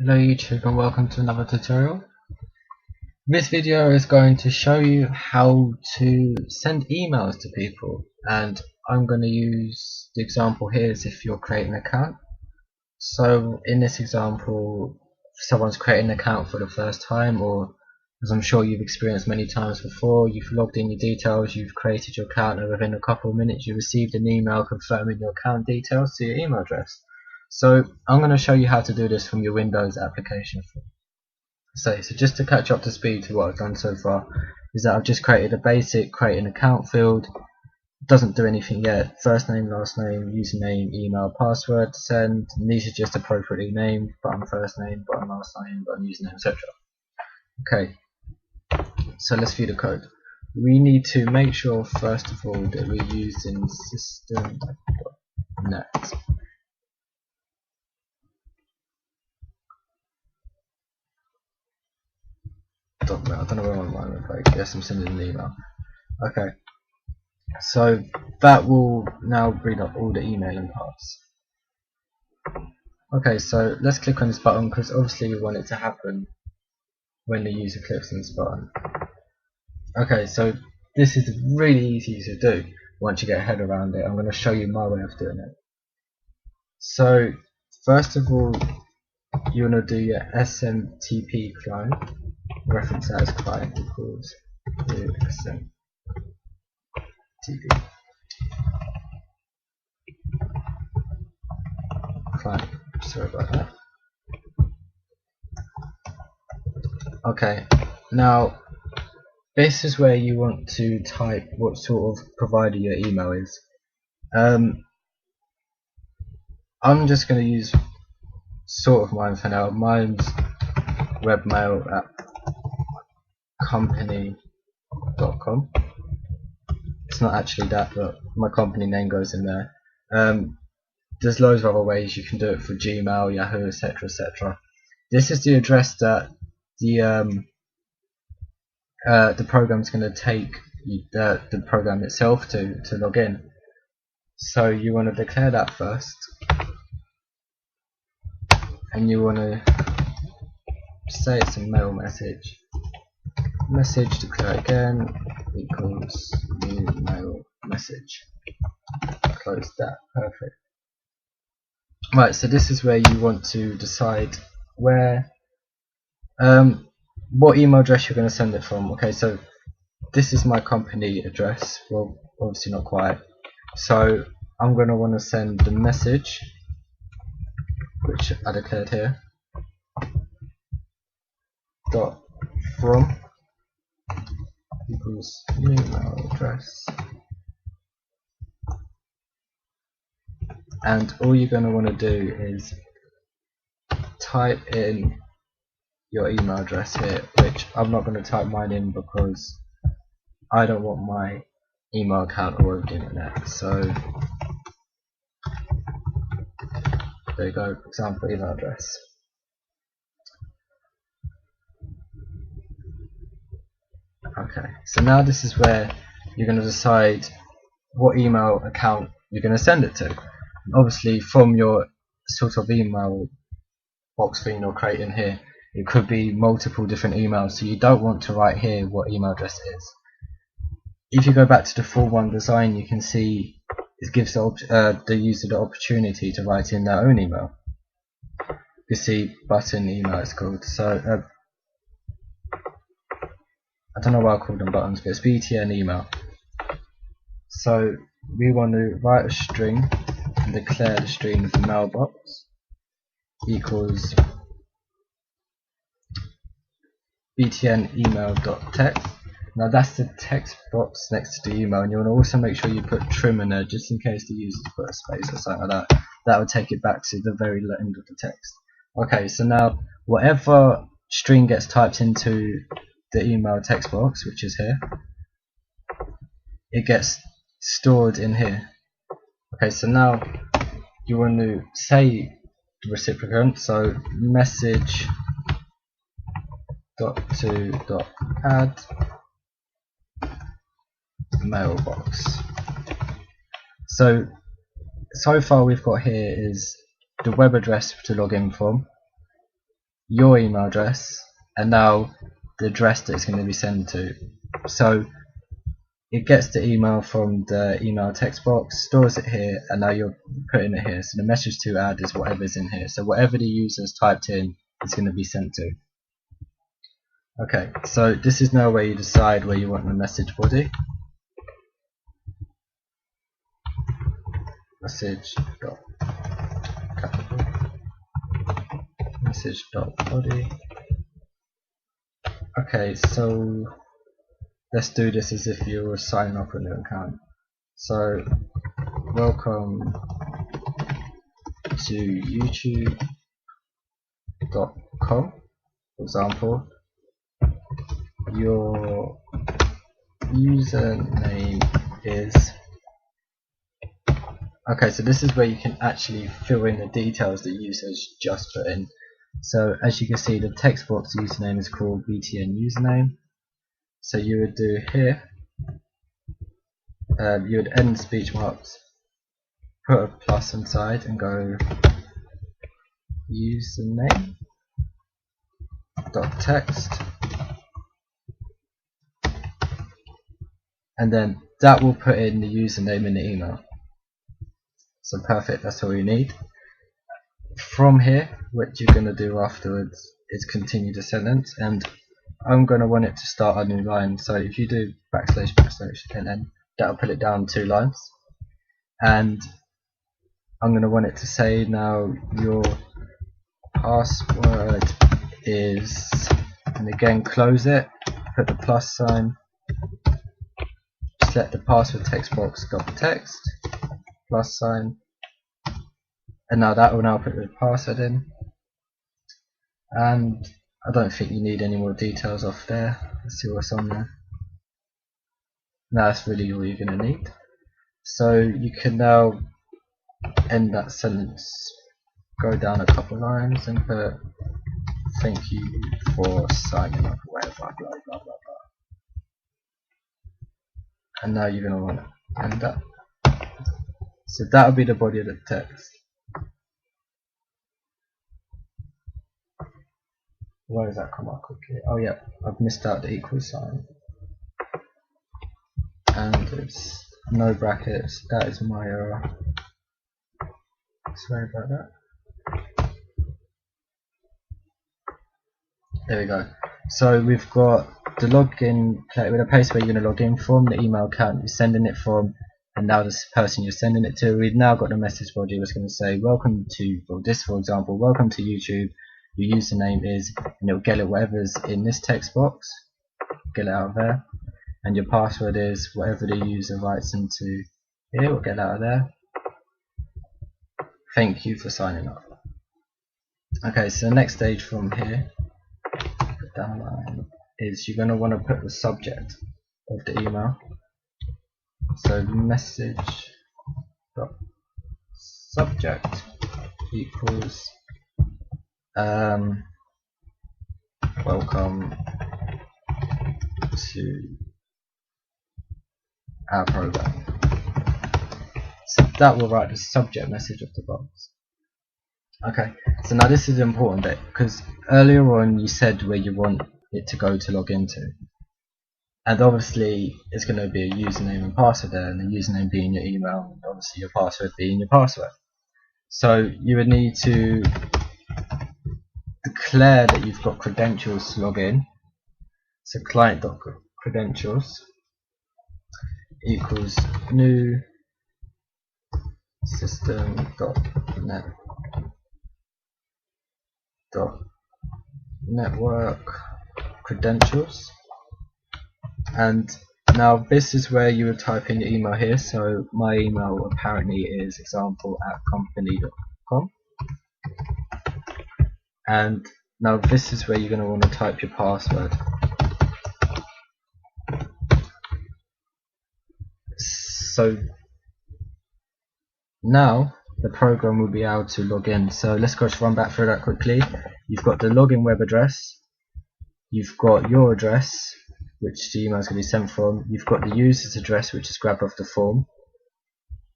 Hello YouTube and welcome to another tutorial. This video is going to show you how to send emails to people, and I'm going to use the example here as if you're creating an account. So in this example, if someone's creating an account for the first time, or as I'm sure you've experienced many times before, you've logged in your details, you've created your account, and within a couple of minutes you received an email confirming your account details to your email address. So I'm going to show you how to do this from your Windows application. So just to catch up to speed to what I've done so far, is that I've just created a basic create an account field. It doesn't do anything yet. First name, last name, username, email, password, send. And these are just appropriately named, button first name, button last name, button username, etc. Okay, so let's view the code. We need to make sure first of all that we're using system.net. I don't know where my mind went, but I guess I'm sending an email. Okay, so that will now bring up all the emailing parts. Okay, so let's click on this button because obviously we want it to happen when the user clicks on this button. Okay, so this is really easy to do once you get your head around it. I'm going to show you my way of doing it. So first of all, you want to do your SMTP client, reference that as client equals new SMTP. Client, sorry about that. Okay, now this is where you want to type what sort of provider your email is. I'm just going to use sort of mine for now. Mine's webmail at company.com. It's not actually that, but my company name goes in there. There's loads of other ways you can do it for Gmail, Yahoo, etc, etc. This is the address that the program's going to take the program itself to log in. So you want to declare that first, and you want to say it's a mail message. Message declare again equals new mail message. Close that. Perfect. Right, so this is where you want to decide where what email address you're going to send it from. Okay, so this is my company address. Well, obviously not quite. So I'm going to want to send the message, which I declared here, dot from equals new email address, and all you're going to want to do is type in your email address here, which I'm not going to type mine in because I don't want my email account all over the internet. So there you go, example email address. Okay, so now this is where you're going to decide what email account you're going to send it to. Obviously from your sort of email box thing you're creating here, it could be multiple different emails, so you don't want to write here what email address it is. If you go back to the full one design, you can see it gives the user the opportunity to write in their own email. You see button email it's called. So I don't know why I called them buttons, but it's BTN email. So we want to write a string and declare the string of the mailbox equals btn email.text. Now that's the text box next to the email, and you want to also make sure you put trim in there just in case the user put a space or something like that. That will take it back to the very end of the text. Okay, so now whatever string gets typed into the email text box, which is here, it gets stored in here. Okay, so now you want to say the recipient, so message dot add mailbox. So far we've got here is the web address to log in from, your email address, and now the address that it's going to be sent to. So it gets the email from the email text box, stores it here, and now you're putting it here. So the message to add is whatever's in here. So whatever the user's typed in, it's going to be sent to. Okay, so this is now where you decide where you want the message body. Message.body. Okay, so let's do this as if you were signing up a new account. So welcome to youtube.com, for example. Your username is... Okay, so this is where you can actually fill in the details the user's just put in. So as you can see, the text box username is called btn username. So you would do here, you would end speech marks, put a plus inside and go username dot text, and then that will put in the username in the email. So perfect, that's all you need. From here, what you're going to do afterwards is continue the sentence, and I'm going to want it to start a new line. So if you do \\, and then that'll put it down 2 lines, and I'm going to want it to say now your password is, and again close it, put the plus sign, select the password text box dot text, plus sign, and now that will now put the password in. And I don't think you need any more details off there. Let's see what's on there. Now that's really all you're going to need. So you can now end that sentence, go down a couple lines and put thank you for signing up, whatever, blah blah blah blah. And now you're going to want to end that. So that will be the body of the text. Why does that come up quickly? Oh yeah, I've missed out the equal sign. And it's no brackets, that is my error. Sorry about that. There we go. So we've got the login, with a place where you're going to log in from, the email account you're sending it from, and now this person you're sending it to. We've now got the message body that's going to say welcome to, for this for example, welcome to YouTube, your username is, and it'll get it whatever's in this text box, get it out of there, and your password is whatever the user writes into here, we'll get it out of there. Thank you for signing up. Okay, so the next stage from here, down line, is you're going to want to put the subject of the email. So message dot subject equals welcome to our program. So that will write the subject message of the box. Okay, so now this is an important bit, because earlier on you said where you want it to go to log into, and obviously it's going to be a username and password there, and the username being your email, and obviously your password being your password. So you would need to declare that you've got credentials to log in. So client.credentials equals new system.network credentials, and now this is where you would type in your email here. So my email apparently is example@company.com, and now this is where you're going to want to type your password. So now the program will be able to log in. So let's go run back through that quickly. You've got the login web address, you've got your address, which the email is going to be sent from, you've got the user's address, which is grabbed off the form,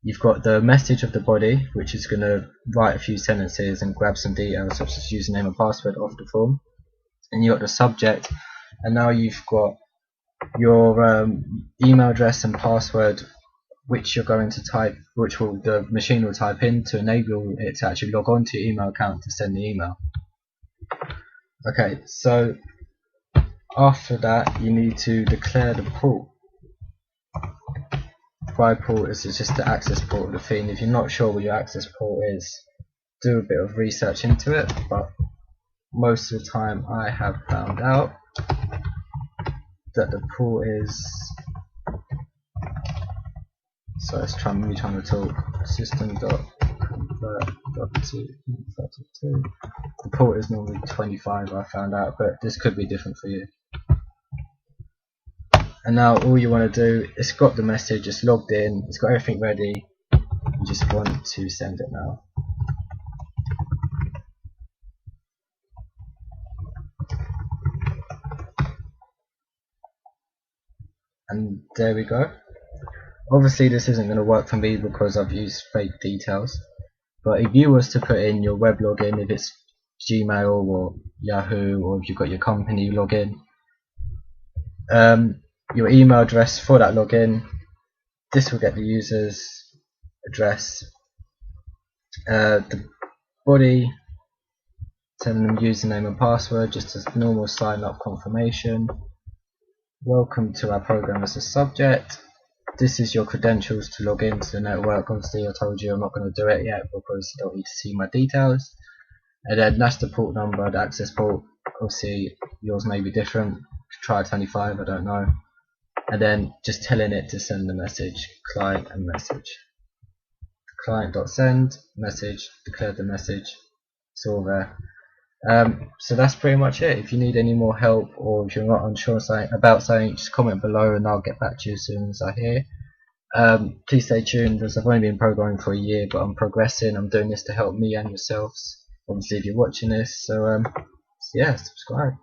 You've got the message of the body, which is going to write a few sentences and grab some details such as username and password off the form. And you've got the subject, and now you've got your email address and password, which you're going to type, the machine will type in to enable it to actually log on to your email account to send the email. Okay, so after that you need to declare the port. By port is just the access port of the thing. If you're not sure what your access port is, do a bit of research into it, but most of the time I have found out that the port is, so it's me trying to talk, system.convert.to32. The port is normally 25, I found out, but this could be different for you. And now all you want to do, it's got the message, it's logged in, it's got everything ready, you just want to send it now. And there we go. Obviously this isn't going to work for me because I've used fake details, but if you was to put in your web login, if it's Gmail or Yahoo, or if you've got your company login, your email address for that login, this will get the user's address, the body, telling them username and password, just as normal sign up confirmation. Welcome to our program as a subject. This is your credentials to log into the network. Obviously I told you I'm not going to do it yet because you don't need to see my details. And then that's the port number, the access port. Obviously yours may be different. Try 25, I don't know. And then just telling it to send the message, client and message. Client.send, message, declare the message. It's all there. So that's pretty much it. If you need any more help, or if you're not unsure about something, just comment below and I'll get back to you as soon as I hear. Please stay tuned, as I've only been programming for a year, but I'm progressing. I'm doing this to help me and yourselves, obviously, if you're watching this. So yeah, subscribe.